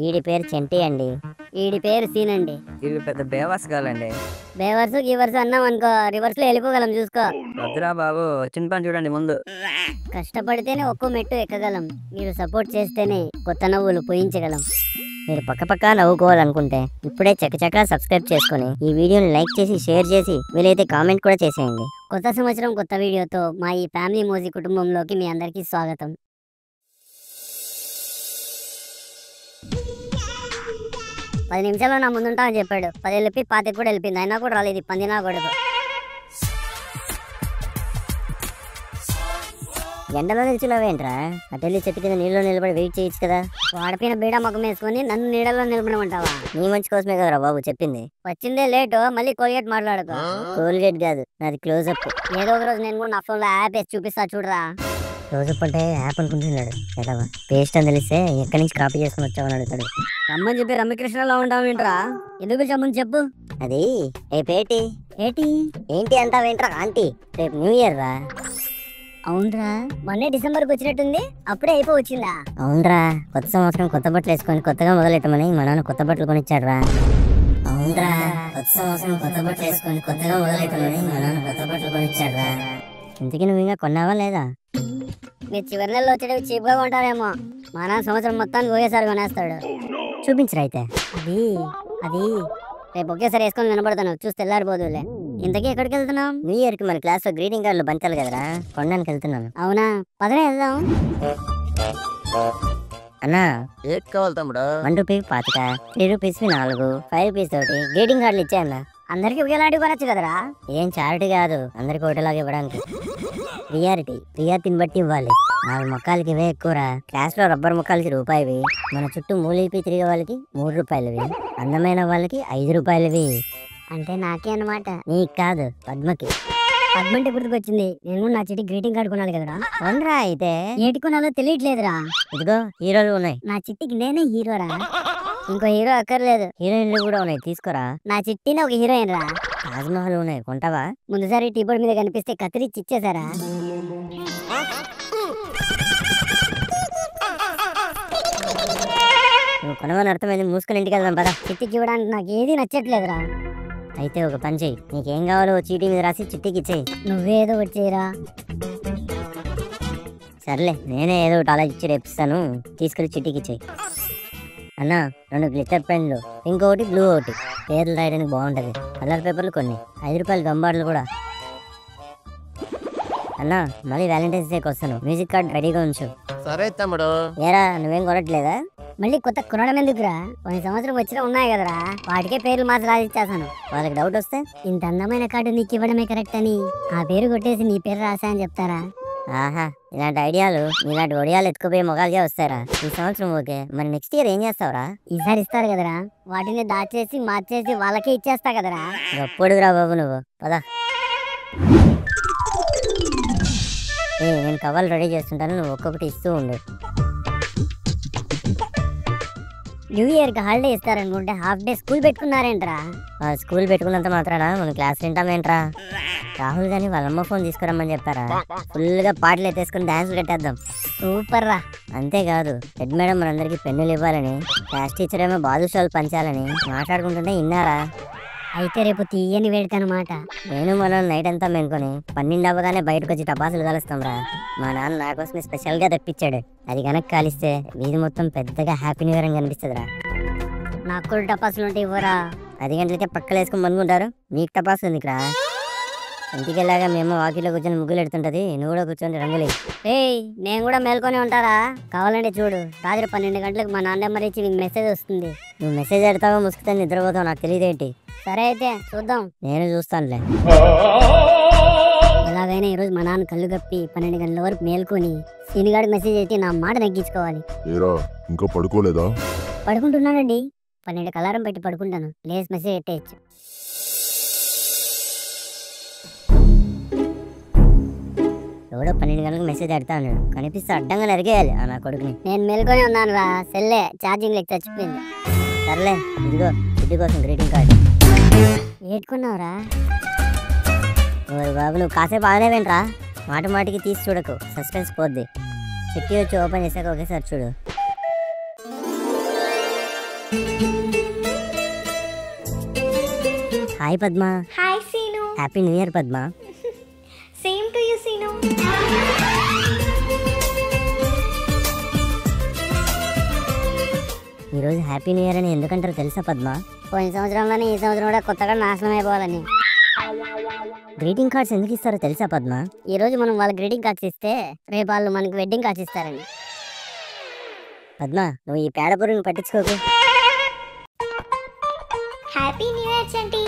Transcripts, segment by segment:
ఈడి పేరు చెంటి అండి. ఈడి పేరు సీన్ అండి. ఇది పెద్ద బేవాస్ కాలండి. బేవర్సు గీవర్సు అన్నాం అనుకో రివర్స్ లో వెళ్ళిపోగలం చూసుకో. వద్దురా బాబు, వచ్చిన పని చూడండి ముందు. కష్టపడితేనే ఒక్కో మెట్టు ఎక్కగలం. మీరు సపోర్ట్ చేస్తేనే కొత్త నవ్వులు పూయించగలం. మీరు పక్క నవ్వుకోవాలనుకుంటే ఇప్పుడే చకచకా సబ్స్క్రైబ్ చేసుకొని ఈ వీడియోని లైక్ చేసి షేర్ చేసి వీలైతే కామెంట్ కూడా చేసేయండి. కొత్త సంవత్సరం కొత్త వీడియోతో మా ఈ ఫ్యామిలీ మోజీ కుటుంబంలోకి మీ అందరికీ స్వాగతం. పది నిమిషాల్లో నా ముందుంటా అని చెప్పాడు. 10 వెళ్ళి 5 కూడా వెళ్ళిపోయింది. అయినా కూడా రాలేదు. పందినా కొడుకు. ఎండలో నిల్చున్నావేంట్రా? అటెళ్ళి చెట్టు కింద నీళ్ళలో నిలబడి వెయిట్ చేయొచ్చు కదా. వాడిపోయిన బీడా ముఖం వేసుకొని నన్ను నీడలో నిలబడమంటావా? నీ మంచి కోసమే కదరా బాబు చెప్పింది. వచ్చిందే లేటు, మళ్ళీ కోల్గేట్ మాట్లాడుకో. కోల్గేట్ కాదు, నాది క్లోజప్. ఏదో ఒక రోజు నేను కూడా నా ఫోన్లో యాప్ వేసి చూపిస్తా చూడరా. క్లోజప్ అంటే యాప్ అనుకుంటున్నాడు కదా. పేస్ట్ అని తెలిస్తే ఎక్కడి నుంచి కాపీ చేసుకుని వచ్చావని అడుగుతాడు. రమ్మని చెప్పి రమ్యకృష్ణలో ఉంటావేంట్రా? ఎందుకు చెప్పమని చెప్పు. అది రేపేటి ఏటి ఏంటి అంటావేంట్రా ఆంటీ? రేపు న్యూ ఇయర్ రా. అవునరా, మొన్నే డిసెంబర్కి వచ్చినట్టుంది. అప్పుడే అయిపోవచ్చిందా? అవునరా, కొత్త సంవత్సరం కొత్త బట్టలు వేసుకొని కొత్తగా మొదలెట్టమని మా నాన్న కొత్త బట్టలు కొనిచ్చాడు రా. అవునరా, కొత్త సంవత్సరం కొత్త బట్టలు వేసుకొని కొత్తగా మొదలెట్టమని మా నాన్న కొత్త బట్టలు కొనిచ్చాడు రా. ఇంతకీ నువ్వు ఇంకా కొన్నావా లేదా? మీరు చివరి నెలలో వచ్చేటవి చీప్గా కొంటారేమో. మా నాన్న సంవత్సరం మొత్తానికి ఒకేసారి కొనేస్తాడు. చూపించరా అయితే. అది రేపు ఒకేసారి వేసుకొని వినబడతాను. చూసి తెల్లారిపోదులే. ఇంతకీ ఎక్కడికి వెళ్తున్నాం? న్యూ ఇయర్ కి మన క్లాస్ లో గ్రీటింగ్ కార్డులు పంచాలి కదరా, కొనడానికి వెళ్తున్నాను. అవునా, పదనే వెళ్దాం. అన్నా, ఏం కావాలి తమ్ముడు? 1 రూపీ 25, 3 రూపీస్ 4, 5 రూపీస్ తోటి గ్రీటింగ్ కార్డులు ఇచ్చాయన్నా. అందరికి ఒకేలాంటివి కొనొచ్చు కదరా. ఏం చారిటీ కాదు, అందరికి ఒకటిలాగా ఇవ్వడానికి. ప్రియారిటీని బట్టి ఇవ్వాలి. 4 మొక్కలకి ఇవే ఎక్కువరా. క్లాస్ లో రబ్బర్ మొక్కలకి రూపాయివి, మన చుట్టూ మూలిపి తిరిగే వాళ్ళకి 3 రూపాయలవి, అందమైన వాళ్ళకి 5 రూపాయలవి. అంటే నాకే అన్నమాట. నీకు కాదు, పద్మకి. పద్మంటే గుర్తుకొచ్చింది. నేను కూడా నా చిట్టి గ్రీటింగ్ కార్డు కొనాలి కదరా. కొనరా అయితే. ఏటి కొనాలో తెలియట్లేదురా. ఇదిగో హీరోలు ఉన్నాయి. నా చిట్టికి నేనే హీరోరా. ఇంకో హీరో అక్కర్లేదు. హీరోయిన్లు కూడా ఉన్నాయి, తీసుకోరా. నా చిట్టినే ఒక హీరోయిన్ రా. తాజ్మహల్ ఉన్నాయి, కొంటావా? ముందుసారి టీ బోర్డ్ మీద కనిపిస్తే కత్తిరించి ఇచ్చేసారా. నువ్వు కొనవని అర్థమైంది, మూసుకొని ఇంటికి వెళ్దాం పదా. చిట్టికి ఇవ్వడానికి నాకు ఏది నచ్చట్లేదురా. అయితే ఒక పని చెయ్యి, నీకేం కావాలో చీటీ మీద రాసి చిట్టికి ఇచ్చేయి. నువ్వేదో ఒకటి చేయరా. సర్లే, నేనే ఏదో ఒకటి అలా ఇచ్చి రేపిస్తాను, తీసుకెళ్ళి చిట్టికి ఇచ్చేయి. అన్నా, 2 గ్లిటర్ పెన్లు, ఇంకొకటి బ్లూ ఒకటి. పేర్లు రాయడానికి బాగుంటది. కలర్ పేపర్లు కొన్ని, 5 రూపాయల గంబార్లు కూడా. అన్నా, మళ్ళీ వ్యాలంటైన్స్ డేకి వస్తాను, మ్యూజిక్ కార్డ్ రెడీగా ఉంచు. సరే తమ్ముడు. ఏరా, నువ్వేం కొనట్లేదా? మళ్ళీ కొత్త కొనడం ఎందుకురా? కొన్ని సంవత్సరం వచ్చినా ఉన్నాయి కదరా, వాటికే పేర్లు మార్చి రాసిచ్చేసాను. వాళ్ళకి డౌట్ వస్తే ఇంత అందమైన కార్డు నీకు ఇవ్వడమే కరెక్ట్ అని ఆ పేరు కొట్టేసి నీ పేరు రాసా అని చెప్తారా? ఆహా, ఇలాంటి ఐడియాలు ఇలాంటి ఒడియాలు ఎత్తుకుపోయే మొగాలుగా వస్తారా? ఈ సంవత్సరం ఓకే, మరి నెక్స్ట్ ఇయర్ ఏం చేస్తావురా? ఈసారి ఇస్తారు కదరా, వాటిని దాచేసి మార్చేసి వాళ్ళకే ఇచ్చేస్తా కదరా. గొప్పడుగురా బాబు నువ్వు, పదా. నేను కవర్లు రెడీ చేస్తుంటాను, నువ్వు ఒక్కొక్కటి ఇస్తూ ఉండు. న్యూ ఇయర్ కి హాలిడే ఇస్తారనుకుంటే హాఫ్ డే స్కూల్ పెట్టుకున్నారేంట్రా? స్కూల్ పెట్టుకున్నంత మాత్రానా మన క్లాస్ వింటామేంట్రా? రాహుల్ గాని వాళ్ళమ్మ ఫోన్ తీసుకురమ్మని చెప్పారా? ఫుల్ గా పాటలు ఎత్తేసుకుని డాన్సులు కట్టేద్దాం. సూపర్ రా. అంతేకాదు, హెడ్ మేడం మనందరికి పెన్నులు ఇవ్వాలని, క్లాస్ టీచర్ ఏమో బాదుషాలు పంచాలని మాట్లాడుకుంటుంటే విన్నారా? అయితే రేపు తీయని వేడుకనమాట. నేను మనం నైట్ అంతా మేనుకొని 12 అవ్వగానే బయటకు వచ్చి టపాసులు కలుస్తాం రా. మా నాన్న నా కోసమే స్పెషల్ గా తెప్పించాడు. అది కనుక కాలిస్తే వీధి మొత్తం పెద్దగా హ్యాపీ న్యూ ఇయర్ అని కనిపిస్తుంది రా. నాకు కూడా టపాసులు ఉంటే ఇవ్వరా. 10 గంటలకే పక్కలు వేసుకొని పనుకుంటారు, మీకు టపాసు ఉంది రా. ఇంటికి వెళ్ళాగా మేము వాకిలో కూర్చొని ముగ్గులు ఎడుతుంటది, నువ్వు కూడా కూర్చొని రంగులే. ఏయ్, నేను కూడా మేల్కొని ఉంటారా? కావాలంటే చూడు, రాత్రి 12 గంటలకు మా నాన్న నెంబర్ ఇచ్చి నీకు మెసేజ్ వస్తుంది. నువ్వు మెసేజ్ పెడతావో ముసుకుతాను నిద్రపోతావు, నాకు తెలియదేంటి. సరే అయితే చూద్దాం. నేను చూస్తానులే. ఎలాగైనా ఈరోజు మా నాన్న కళ్ళు కప్పి 12 గంటల వరకు మేల్కొని సీనిగాడికి మెసేజ్ అయితే నా మాట నెగ్గించుకోవాలి. ఇంకా పడుకోలేదా? పడుకుంటున్నానండి. 12 అలారం పెట్టి పడుకుంటాను, లేస్ మెసేజ్ పెట్టేయచ్చు. ఎవడో 12 గంటలకు మెసేజ్ పెడతా అన్నాడు, కనిపిస్తే అడ్డంగా నరిగేయాలి ఆ నా కొడుకుని. నేను మేల్కొని ఉన్నాను రా, సెల్లే ఛార్జింగ్ లెక్క చచ్చిపోయింది. సర్లే, ఇదిగో ఇంటి కోసం గ్రీటింగ్ కార్డు. ఏట్టుకున్నావురా? బాబు నువ్వు కాసేపు ఆగలేవేంట్రా? మాటికి తీసి చూడకు, సస్పెన్స్ పోద్ది. చిట్టి వచ్చి ఓపెన్ చేశాక ఒకేసారి చూడు. Hi Padma. Hi Seenu. Happy new year Padma. Same to you Seenu. ఈరోజు హ్యాపీ న్యూ ఇయర్ అని ఎందుకంటారో తెలుసా పద్మ? పోయిన సంవత్సరంలోనే ఈ సంవత్సరం కూడా కొత్తగా నాశనం అయిపోవాలని. గ్రీటింగ్ కార్డ్స్ ఎందుకు ఇస్తారో తెలుసా పద్మ? ఈ రోజు మనం వాళ్ళ గ్రీటింగ్ కార్డ్స్ ఇస్తే రేపు వాళ్ళు మనకి వెడ్డింగ్ కార్డ్స్ ఇస్తారని. పద్మ, నువ్వు ఈ పేడ పురుగుని పట్టించుకోకు. హ్యాపీ న్యూ ఇయర్ చంటి.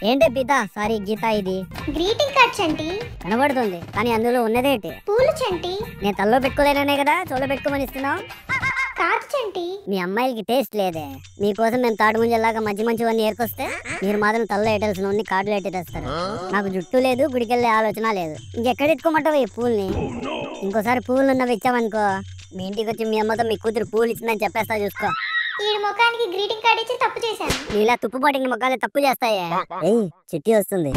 ఏంటి పిత, సారీ గీత, ఇది గ్రీటింగ్ కార్డ్ చంటి. కనబడుతుంది కానీ అందులో ఉన్నదేంటి? పూలు చంటి. నేను తల్లో పెట్టుకోలేననే కదా చెవులో పెట్టుకోమని ఇస్తున్నావు. కాదు చంటి. మీ అమ్మాయిలకి టేస్ట్ లేదే. మీకోసం మేము తాడు ముంజల్లాగా మంచి మంచివన్నీ ఏర్కొస్తే మీరు మాత్రం తల్లో ఎట్టాల్సిన కార్డులు ఎట్టేస్తారు. నాకు జుట్టు లేదు, గుడికెళ్ళే ఆలోచన లేదు. ఇంకెక్కడ ఎత్తుకోమంటావు ఈ పూల్ని? ఇంకోసారి పూలు ఉన్నవి ఇచ్చామనుకో, మీ ఇంటికి వచ్చి మీ అమ్మతో మీ కూతురు పూలు ఇచ్చిందని చెప్పేస్తా, చూసుకో. ఈ ముఖానికి గ్రీటింగ్ కార్డ్ ఇచ్చి తప్పు చేశాను. నీలా తుప్పుపాటిన మొక్కలే తప్పు చేస్తాయే. ఏయ్, చిట్టి వస్తుంది.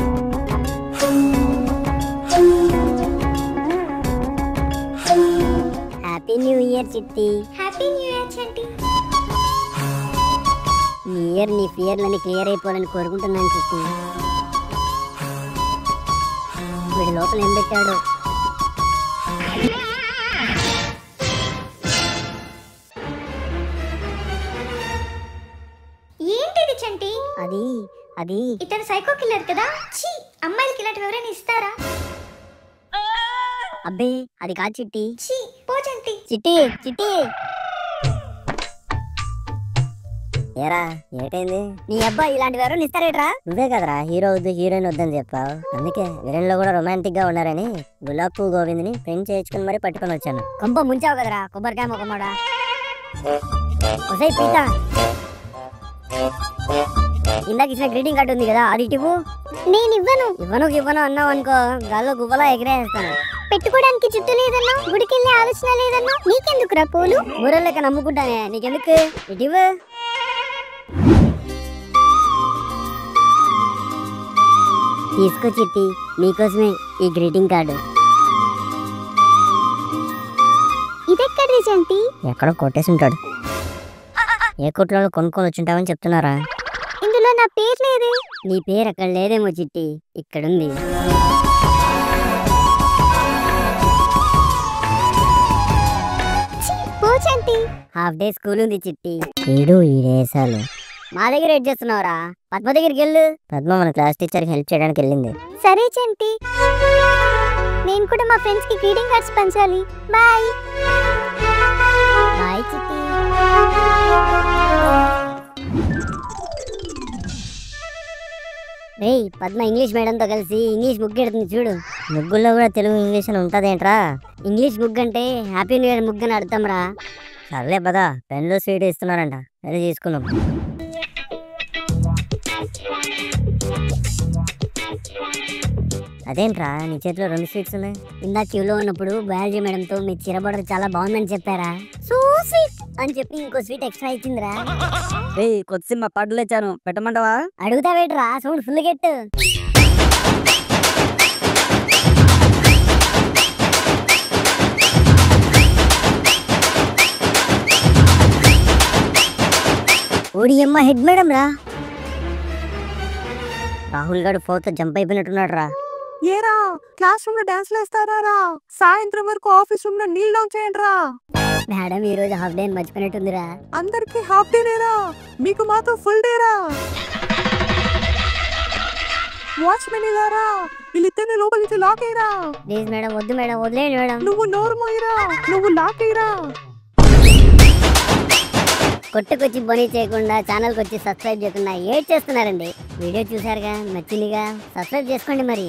హ్యాపీ న్యూ ఇయర్ చిట్టి. హ్యాపీ న్యూ ఇయర్ చంటి. ఈ ఇయర్ నీ ఫియర్లని క్లియర్ అయిపోవాలని కోరుకుంటున్నాను చిట్టి. వీడి లోపల ఏం పెట్టాడు? ఏంటిది చంటి? అది అది ఇతను సైకో కిల్లర్ కదా. ఛీ, అమ్మాయిలకి ఇలాంటివి ఎవరైనా ఇస్తారా? అబ్బే అది కాదు చిట్టి. ఛీ, పో చంటి. చిట్టి చిట్టి, ఏరా, ఏటైంది? నీ అబ్బాయి ఇలాంటివి ఎవరైనా ఇస్తారేట్రా? నువ్వే కదరా హీరో వద్దు హీరోయిన్ వద్దని చెప్పావు. అందుకే విలన్ లో కూడా రొమాంటిక్ గా ఉన్నారని గులాబ్ పువ్వు గోవింద్ని పెయింట్ చేయించుకుని మరీ పట్టుకొని వచ్చాను. కొంప ముంచావు కదరా కొబ్బరికాయ మొక్కమోడా. ఒసై పీత, ఇందాక ఇచ్చిన గ్రీటింగ్ కార్డు ఉంది కదా, అది ఇటు. నేను ఇవ్వను. ఇవ్వను అన్నావు అనుకో, గాల్లో గువ్వలా ఎగిరేస్తాను. పెట్టుకోవడానికి చుట్టూ లేదన్నా, గుడికెళ్ళే ఆలోచన లేదన్నా, నీకెందుకురా పూలు? ఊరో లెక్క నమ్ముకుంటానే, నీకెందుకు? ఇటు తీసుకో చిట్టి, నీకోసమే ఈ గ్రీటింగ్ కార్డు. ఇదెక్కడిది చంటి? ఎక్కడో కొట్టేసి ఉంటాడు. ఏ కొట్లో కొనుక్కొని వచ్చింటావని చెప్తున్నారా? ఇందులో నా పేరు లేదే. నీ పేరు అక్కడ లేదేమో చిట్టి, ఇక్కడుంది. ఛీ, పో చంటి. హాఫ్ డే స్కూల్ ఉంది చిట్టి. ఈడు ఈ దేశాలు. మా దగ్గర ఏడ్ చేస్తున్నావురా? పద్మ దగ్గరికి వెళ్ళు. పద్మ మన క్లాస్ టీచర్కి హెల్ప్ చేయడానికి వెళ్ళింది. సరే చంటి, నేను కూడా మా ఫ్రెండ్స్ కి గ్రీటింగ్ కార్డ్స్ పంచాలి. బాయ్. బాయ్ చిట్టి. రేయ్, పద్మ ఇంగ్లీష్ మేడంతో కలిసి ఇంగ్లీష్ ముగ్గు ఎడుతుంది చూడు. ముగ్గుల్లో కూడా తెలుగు ఇంగ్లీష్ అని ఉంటదేంట్రా? ఇంగ్లీష్ ముగ్గు అంటే హ్యాపీ న్యూ ఇయర్ ముగ్గు అని అర్థం రా. సర్లే పదా, పెన్లు స్వీట్ ఇస్తున్నారంట, అది తీసుకుందాం. అదేంట్రా నీ చేతిలో 2 స్వీట్స్ ఉన్నాయి? ఇందా క్యూలో ఉన్నప్పుడు బయాలజీ మేడంతో మీ చీర బోర్డర్ చాలా బాగుందని చెప్పారా, సో స్వీట్ అని చెప్పి ఇంకో స్వీట్ ఎక్స్ట్రా ఇచ్చిందిరా. కొత్త సినిమా పాటలు ఇచ్చాను, పెట్టమంటావా? అడుగుతావేట్రా, సౌండ్ ఫుల్ గెట్టు. ఓడి అమ్మ హెడ్ మేడం రా. రాహుల్ గారు 4th జంప్ అయిపోయినట్టున్నాడు రా. ఏరా, క్లాస్ రూమ్ లో డాన్స్ వేస్తారా? సాయంత్రం వరకు ఆఫీస్ రూమ్ లో నీళ్ళు డౌన్ చేయండి రా. మేడం ఈ రోజు హాఫ్ డే మర్చిపోయినట్టుందిరా. అందరికి హాఫ్ డేనేరా, మీకు మాత్రం ఫుల్ డేరా. వాచ్మెన్ ఇదారా, వీళ్ళిద్దరిని లోపలి నుంచి లాక్ అయ్యరా. ప్లీజ్ మేడం, వద్దు మేడం, వదిలేయండి మేడం. నువ్వు నోరు మోయిరా, నువ్వు లాక్ అయ్యరా. కొట్టుకొచ్చి బనీ చేయకుండా ఛానల్కి వచ్చి సబ్స్క్రైబ్ చేయకుండా ఏడ్ చేస్తున్నారండి. వీడియో చూసారుగా, నచ్చిందిగా, సబ్స్క్రైబ్ చేసుకోండి మరి.